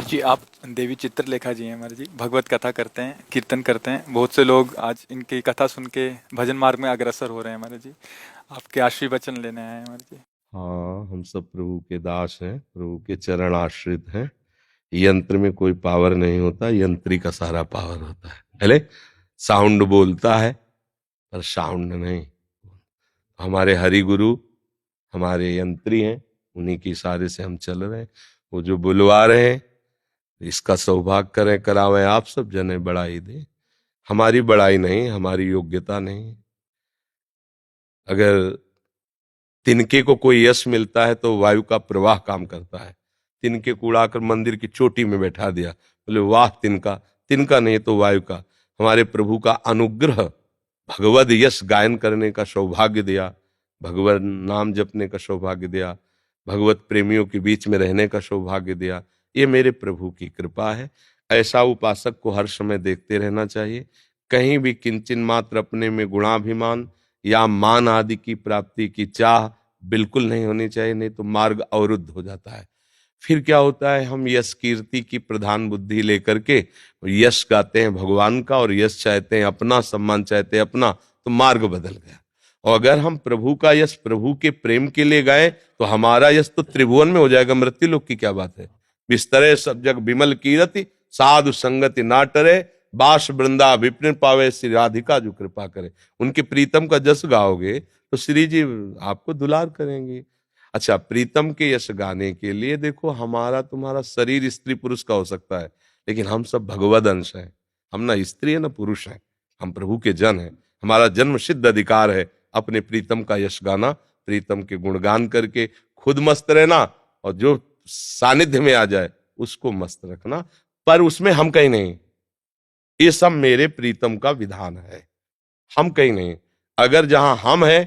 जी, आप देवी चित्रलेखा जी हैं हमारे जी, भगवत कथा करते हैं, कीर्तन करते हैं। बहुत से लोग आज इनकी कथा सुन के भजन मार्ग में अग्रसर हो रहे हैं हमारे जी। आपके आशीर्वचन लेने आए हैं हमारे जी। हाँ, हम सब प्रभु के दास हैं, प्रभु के चरण आश्रित हैं। यंत्र में कोई पावर नहीं होता, यंत्री का सारा पावर होता है। पहले साउंड बोलता है पर साउंड नहीं। हमारे हरि गुरु हमारे यंत्री हैं, उन्हीं के इशारे से हम चल रहे हैं। वो जो बुलवा रहे हैं, इसका सौभाग्य करें, करावें आप सब जने बड़ाई दें। हमारी बड़ाई नहीं, हमारी योग्यता नहीं। अगर तिनके को कोई यश मिलता है तो वायु का प्रवाह काम करता है। तिनके को उड़ाकर मंदिर की चोटी में बैठा दिया, बोले वाह तिनका। तिनका नहीं तो वायु का। हमारे प्रभु का अनुग्रह, भगवद यश गायन करने का सौभाग्य दिया, भगवत नाम जपने का सौभाग्य दिया, भगवत प्रेमियों के बीच में रहने का सौभाग्य दिया। ये मेरे प्रभु की कृपा है। ऐसा उपासक को हर समय देखते रहना चाहिए। कहीं भी किंचन मात्र अपने में गुणाभिमान या मान आदि की प्राप्ति की चाह बिल्कुल नहीं होनी चाहिए, नहीं तो मार्ग अवरुद्ध हो जाता है। फिर क्या होता है, हम यश कीर्ति की प्रधान बुद्धि लेकर के यश गाते हैं भगवान का, और यश चाहते हैं अपना, सम्मान चाहते हैं अपना, तो मार्ग बदल गया। और अगर हम प्रभु का यश प्रभु के प्रेम के लिए गाएं तो हमारा यश तो त्रिभुवन में हो जाएगा, मृत्यु लोक की क्या बात है। बिस्तरे सब जग बिमल कीरति, साधु संगति ना टरे, बास वृंदा विपिन पावे, श्री राधिका जो कृपा करे। उनके प्रीतम का जस गाओगे तो श्री जी आपको दुलार करेंगे। अच्छा, प्रीतम के यश गाने के लिए देखो, हमारा तुम्हारा शरीर स्त्री पुरुष का हो सकता है, लेकिन हम सब भगवद अंश हैं। हम ना स्त्री है ना पुरुष हैं, हम प्रभु के जन हैं। हमारा जन्म सिद्ध अधिकार है अपने प्रीतम का यश गाना, प्रीतम के गुणगान करके खुद मस्त रहना, और जो सानिध्य में आ जाए उसको मस्त रखना। पर उसमें हम कहीं नहीं, ये सब मेरे प्रीतम का विधान है, हम कहीं नहीं। अगर जहां हम हैं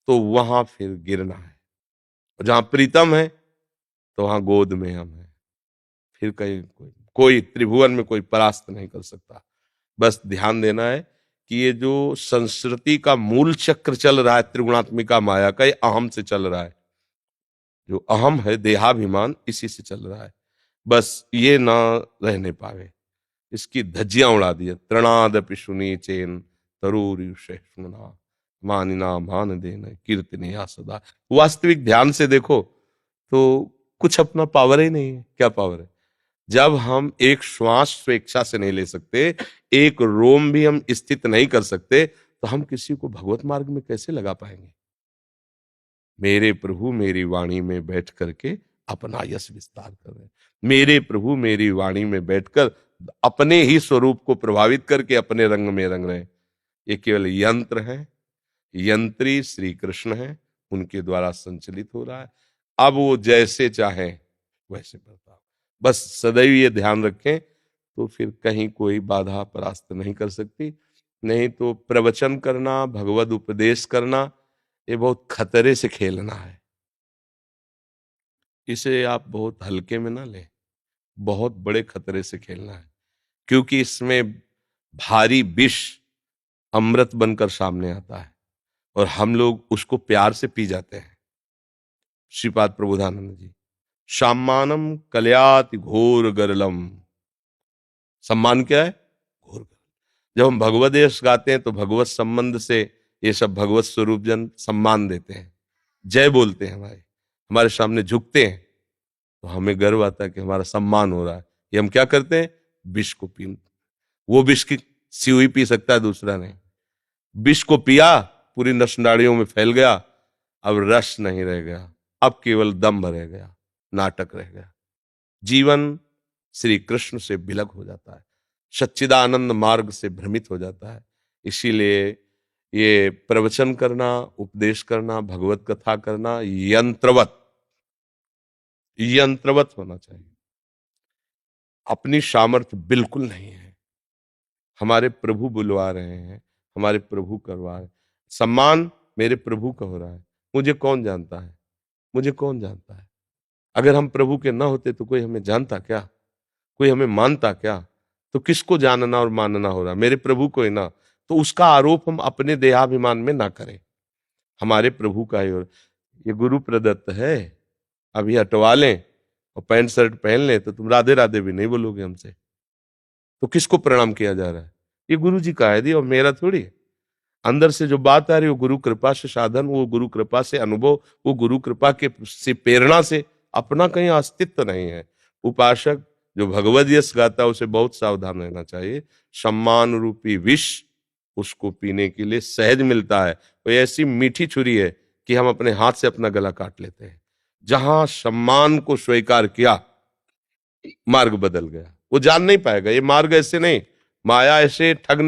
तो वहां फिर गिरना है, और जहां प्रीतम है तो वहां गोद में हम हैं। फिर कहीं कोई त्रिभुवन में कोई परास्त नहीं कर सकता। बस ध्यान देना है कि ये जो संस्कृति का मूल चक्र चल रहा है, त्रिगुणात्मिका माया का, ये अहम से चल रहा है। जो अहम है, देहाभिमान, इसी से चल रहा है। बस ये ना रहने पावे, इसकी धज्जियां उड़ा दिए। तृणादपि सुनी चेन तरूरिषुना, मानिना मान देन कीर्तनिया सदा। वास्तविक ध्यान से देखो तो कुछ अपना पावर ही नहीं है। क्या पावर है? जब हम एक श्वास स्वेच्छा से नहीं ले सकते, एक रोम भी हम स्थित नहीं कर सकते, तो हम किसी को भगवत मार्ग में कैसे लगा पाएंगे? मेरे प्रभु मेरी वाणी में बैठ करके अपना यश विस्तार कर रहे हैं। मेरे प्रभु मेरी वाणी में बैठकर अपने ही स्वरूप को प्रभावित करके अपने रंग में रंग रहे हैं। ये केवल यंत्र है, यंत्री श्री कृष्ण है, उनके द्वारा संचलित हो रहा है। अब वो जैसे चाहे वैसे बर्ताव। बस सदैव ये ध्यान रखें, तो फिर कहीं कोई बाधा परास्त नहीं कर सकती। नहीं तो प्रवचन करना, भगवद उपदेश करना, ये बहुत खतरे से खेलना है। इसे आप बहुत हल्के में ना लें, बहुत बड़े खतरे से खेलना है। क्योंकि इसमें भारी विष अमृत बनकर सामने आता है, और हम लोग उसको प्यार से पी जाते हैं। श्रीपाद प्रबोधानंद जी, सम्मानम कलयाति घोर गरलम। सम्मान क्या है? घोर गरल। जब हम भगवत यश गाते हैं तो भगवत संबंध से ये सब भगवत स्वरूप जन सम्मान देते हैं, जय बोलते हैं, हमारे हमारे सामने झुकते हैं, तो हमें गर्व आता है कि हमारा सम्मान हो रहा है। ये हम क्या करते हैं? विष को पी, वो विष की सिवई पी सकता है, दूसरा नहीं। विष को पिया, पूरी नस नाड़ियों में फैल गया, अब रस नहीं रह गया, अब केवल दम्भ रह गया, नाटक रह गया। जीवन श्री कृष्ण से विलग हो जाता है, सच्चिदानंद मार्ग से भ्रमित हो जाता है। इसीलिए ये प्रवचन करना, उपदेश करना, भगवत कथा करना यंत्रवत, यंत्रवत होना चाहिए। अपनी सामर्थ्य बिल्कुल नहीं है। हमारे प्रभु बुलवा रहे हैं, हमारे प्रभु करवा रहे हैं। सम्मान मेरे प्रभु का हो रहा है। मुझे कौन जानता है? मुझे कौन जानता है? अगर हम प्रभु के ना होते तो कोई हमें जानता क्या? कोई हमें मानता क्या? तो किसको जानना और मानना हो रहा? मेरे प्रभु को ही ना। तो उसका आरोप हम अपने देहाभिमान में ना करें, हमारे प्रभु का ही। और ये गुरु प्रदत्त है, अभी हटवा लें और पैंट शर्ट पहन ले तो तुम राधे राधे भी नहीं बोलोगे हमसे। तो किसको प्रणाम किया जा रहा है? ये गुरु जी का है और मेरा थोड़ी है। अंदर से जो बात आ रही है वो गुरु कृपा से साधन, वो गुरु कृपा से अनुभव, वो गुरु कृपा के से प्रेरणा से, अपना कहीं अस्तित्व नहीं है। उपासक जो भगवद यश गाता है उसे बहुत सावधान रहना चाहिए। सम्मान रूपी विष उसको पीने के लिए सहज मिलता है। वो ऐसी मीठी छुरी है कि हम अपने हाथ से अपना गला काट लेते हैं। जहां सम्मान को स्वीकार किया, मार्ग बदल गया। वो जान नहीं पाएगा ये मार्ग ऐसे नहीं, माया ऐसे ठग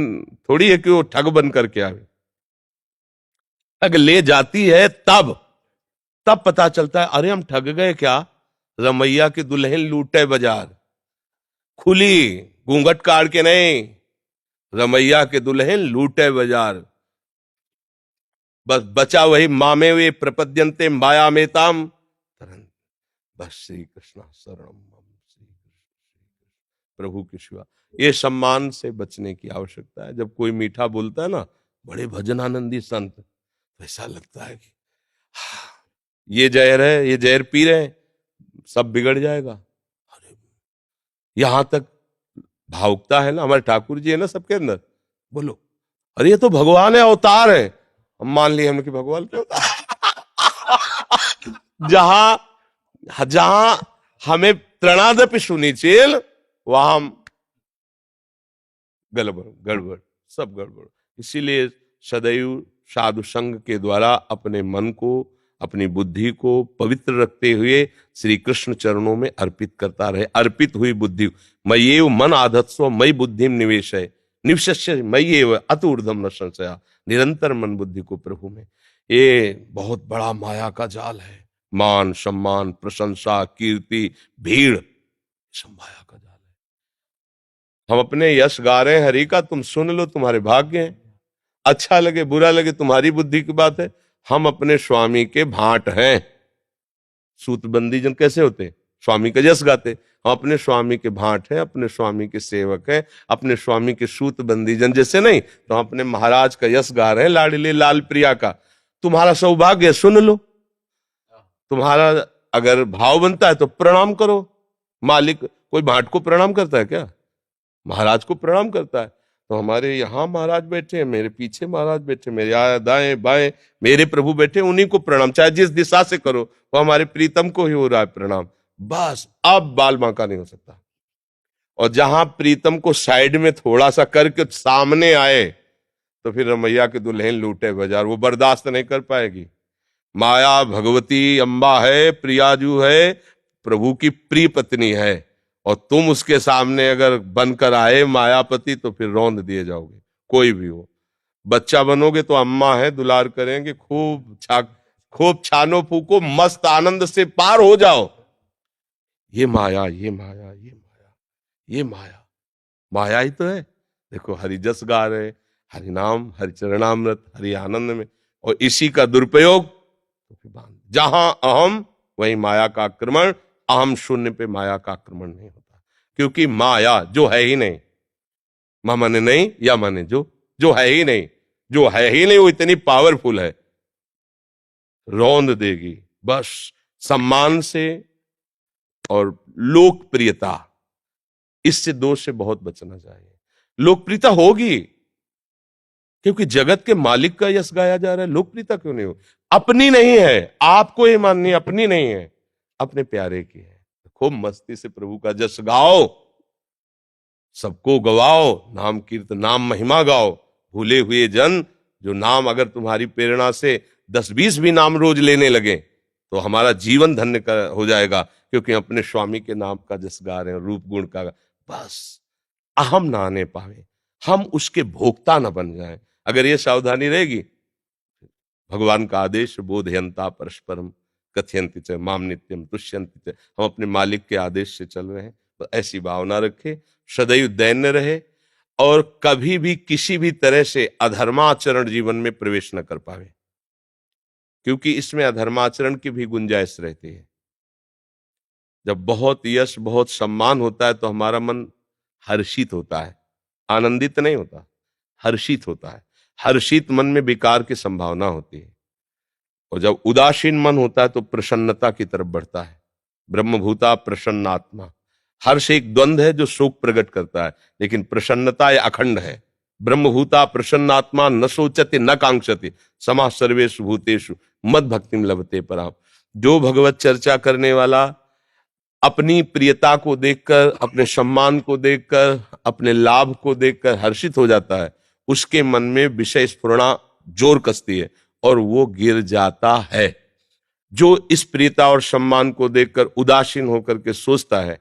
थोड़ी है कि वो ठग बन करके आवे। ठग ले जाती है तब तब पता चलता है अरे हम ठग गए क्या। रमैया के दुल्हन लूटे बाजार, खुली घूंघट काट के नहीं, रमैया के दुल्हन लूटे बाजार। बस बचा वही मामे वे प्रपद्यंते माया मेताम तरन। बस श्री कृष्ण शरणम मम, श्री कृष्ण प्रभु के शिवा। ये सम्मान से बचने की आवश्यकता है। जब कोई मीठा बोलता है ना, बड़े भजनानंदी संत, ऐसा लगता है कि ये जहर है, ये जहर पी रहे हैं, सब बिगड़ जाएगा। अरे यहां तक भावुकता है ना, हमारे ठाकुर जी है ना सबके अंदर। बोलो अरे ये तो भगवान है, अवतार है। हम मान लिए हमने कि भगवान के अवतार। जहां जहां हमें त्रणादपि सुनिचेल, वहां हम गड़बड़ गड़बड़, सब गड़बड़। इसीलिए सदैव साधु संग के द्वारा अपने मन को, अपनी बुद्धि को पवित्र रखते हुए श्री कृष्ण चरणों में अर्पित करता रहे। अर्पित हुई बुद्धि मय्येव मन आधत्स्व मयि बुद्धिम निवेशय निवशस्य मय्येव अत ऊर्ध्वम न संशया। निरंतर मन बुद्धि को प्रभु में। ये बहुत बड़ा माया का जाल है। मान सम्मान प्रशंसा कीर्ति भीड़, सब माया का जाल है। हम अपने यश गा रहे हैं हरि का, तुम सुन लो, तुम्हारे भाग्य हैं। अच्छा लगे बुरा लगे तुम्हारी बुद्धि की बात है। हम अपने स्वामी के भाट हैं। सूतबंदी जन कैसे होते? स्वामी का यश गाते। हम अपने स्वामी के भाट हैं, अपने स्वामी के सेवक हैं, अपने स्वामी के सूतबंदी जन जैसे नहीं, तो हम अपने महाराज का यश गा रहे हैं, लाडली लाल प्रिया का। तुम्हारा सौभाग्य, सुन लो। तुम्हारा अगर भाव बनता है तो प्रणाम करो। मालिक कोई भाट को प्रणाम करता है क्या? महाराज को प्रणाम करता है। तो हमारे यहाँ महाराज बैठे हैं, मेरे पीछे महाराज बैठे, मेरे दाएं बाएं मेरे प्रभु बैठे, उन्हीं को प्रणाम, चाहे जिस दिशा से करो, वो हमारे प्रीतम को ही हो रहा है प्रणाम। बस अब बाल बांका नहीं हो सकता। और जहां प्रीतम को साइड में थोड़ा सा करके सामने आए, तो फिर रमैया के दुल्हन लूटे बाजार, वो बर्दाश्त नहीं कर पाएगी। माया भगवती अम्बा है, प्रियाजू है, प्रभु की प्रिय पत्नी है, और तुम उसके सामने अगर बनकर आए मायापति, तो फिर रौंद दिए जाओगे। कोई भी हो, बच्चा बनोगे तो अम्मा है, दुलार करेंगे, खूब छानो फूको, मस्त आनंद से पार हो जाओ। ये माया, ये माया, ये माया, ये माया, माया ही तो है। देखो हरि जस गा रहे, हरि नाम, हरि चरणामृत, हरि आनंद में, और इसी का दुरुपयोग जहां अहम वहीं माया का आक्रमण। अहम शून्य पे माया का आक्रमण नहीं होता, क्योंकि माया जो है ही नहीं, माने नहीं या माने जो है ही नहीं, जो है ही नहीं वो इतनी पावरफुल है, रौंद देगी। बस सम्मान से और लोकप्रियता, इससे दोष से बहुत बचना चाहिए। लोकप्रियता होगी क्योंकि जगत के मालिक का यश गाया जा रहा है, लोकप्रियता क्यों नहीं हो? अपनी नहीं है, आपको ये माननी अपनी नहीं है, अपने प्यारे की है। खूब मस्ती से प्रभु का जश गाओ, सबको गवाओ, नाम कीर्तन नाम महिमा गाओ। भूले हुए जन, जो नाम अगर तुम्हारी प्रेरणा से 10-20 भी नाम रोज लेने लगे तो हमारा जीवन धन्य हो जाएगा, क्योंकि अपने स्वामी के नाम का जस गा रहे हैं, रूप गुण का। बस अहम ना आने पावे, हम उसके भोक्ता न बन जाएं। अगर ये सावधानी रहेगी, भगवान का आदेश बोधयंता परस्परम कथयंति च माम नित्यम तुष्यंति च, हम अपने मालिक के आदेश से चल रहे हैं। तो ऐसी भावना रखे, सदैव दैन्य रहे, और कभी भी किसी भी तरह से अधर्माचरण जीवन में प्रवेश न कर पावे, क्योंकि इसमें अधर्माचरण की भी गुंजाइश रहती है। जब बहुत यश बहुत सम्मान होता है तो हमारा मन हर्षित होता है, आनंदित नहीं होता, हर्षित होता है। हर्षित मन में विकार की संभावना होती है, और जब उदासीन मन होता है तो प्रसन्नता की तरफ बढ़ता है। ब्रह्मभूता प्रसन्नात्मा। हर्ष एक द्वंद्व है जो शोक प्रकट करता है, लेकिन प्रसन्नता ये अखंड है। ब्रह्मभूता प्रसन्नात्मा न सोचते न कांक्षते समाः सर्वेषु भूतेषु मद भक्तिम लभते पराम। जो भगवत चर्चा करने वाला अपनी प्रियता को देखकर, अपने सम्मान को देखकर, अपने लाभ को देखकर हर्षित हो जाता है, उसके मन में विषय स्फुरणा जोर कसती है और वो गिर जाता है। जो इस प्रियता और सम्मान को देखकर उदासीन होकर के सोचता है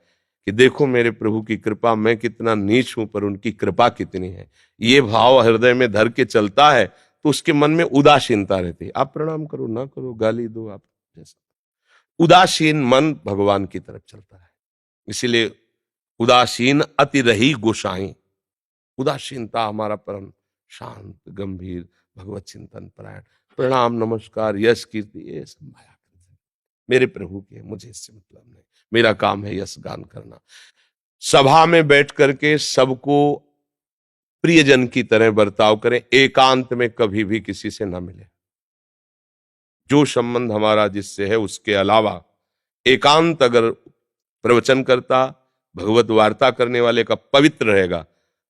कि देखो मेरे प्रभु की कृपा, मैं कितना नीच हूं पर उनकी कृपा कितनी है, ये भाव हृदय में धर के चलता है, तो उसके मन में उदासीनता रहती है। आप प्रणाम करो ना करो, गाली दो, आप जैसा, उदासीन मन भगवान की तरफ चलता है। इसीलिए उदासीन अति रही गोसाई। उदासीनता हमारा परम शांत गंभीर भगवत चिंतन परायण, प्रणाम नमस्कार यश कीर्ति ये सब माया मेरे प्रभु के, मुझे इससे मतलब नहीं। मेरा काम है यश गान करना। सभा में बैठ करके सबको प्रियजन की तरह बर्ताव करें, एकांत में कभी भी किसी से ना मिले। जो संबंध हमारा जिससे है उसके अलावा एकांत अगर प्रवचन करता, भगवत वार्ता करने वाले का पवित्र रहेगा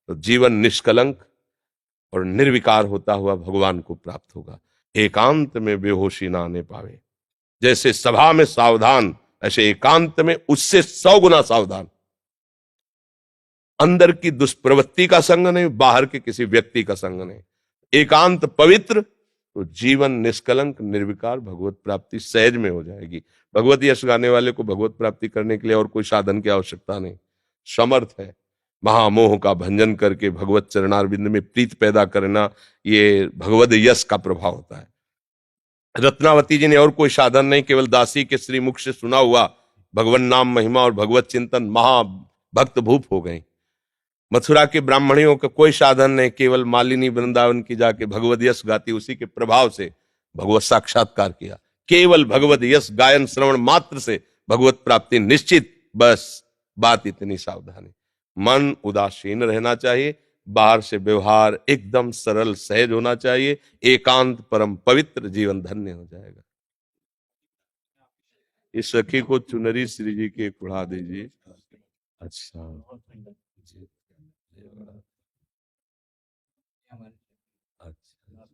तो जीवन निष्कलंक और निर्विकार होता हुआ भगवान को प्राप्त होगा। एकांत में बेहोशी ना आने पावे। जैसे सभा में सावधान, ऐसे एकांत में उससे 100 गुना सावधान। अंदर की दुष्प्रवृत्ति का संग नहीं, बाहर के किसी व्यक्ति का संग नहीं। एकांत पवित्र तो जीवन निष्कलंक निर्विकार, भगवत प्राप्ति सहज में हो जाएगी। भगवत यश गाने वाले को भगवत प्राप्ति करने के लिए और कोई साधन की आवश्यकता नहीं, समर्थ है। महामोह का भंजन करके भगवत चरणारविंद में प्रीत पैदा करना, ये भगवत यश का प्रभाव होता है। रत्नावती जी ने और कोई साधन नहीं, केवल दासी के श्रीमुख से सुना हुआ भगवान नाम महिमा और भगवत चिंतन महाभक्त भूप हो गई। मथुरा के ब्राह्मणियों का कोई साधन नहीं, केवल मालिनी वृंदावन की जाके भगवत यश गाती, उसी के प्रभाव से भगवत साक्षात्कार किया। केवल भगवत यश गायन श्रवण मात्र से भगवत प्राप्ति निश्चित। बस बात इतनी सावधानी, मन उदासीन रहना चाहिए, बाहर से व्यवहार एकदम सरल सहज होना चाहिए, एकांत परम पवित्र, जीवन धन्य हो जाएगा। इस सखी को चुनरी श्री जी की पढ़ा दीजिए। अच्छा जी। अच्छा।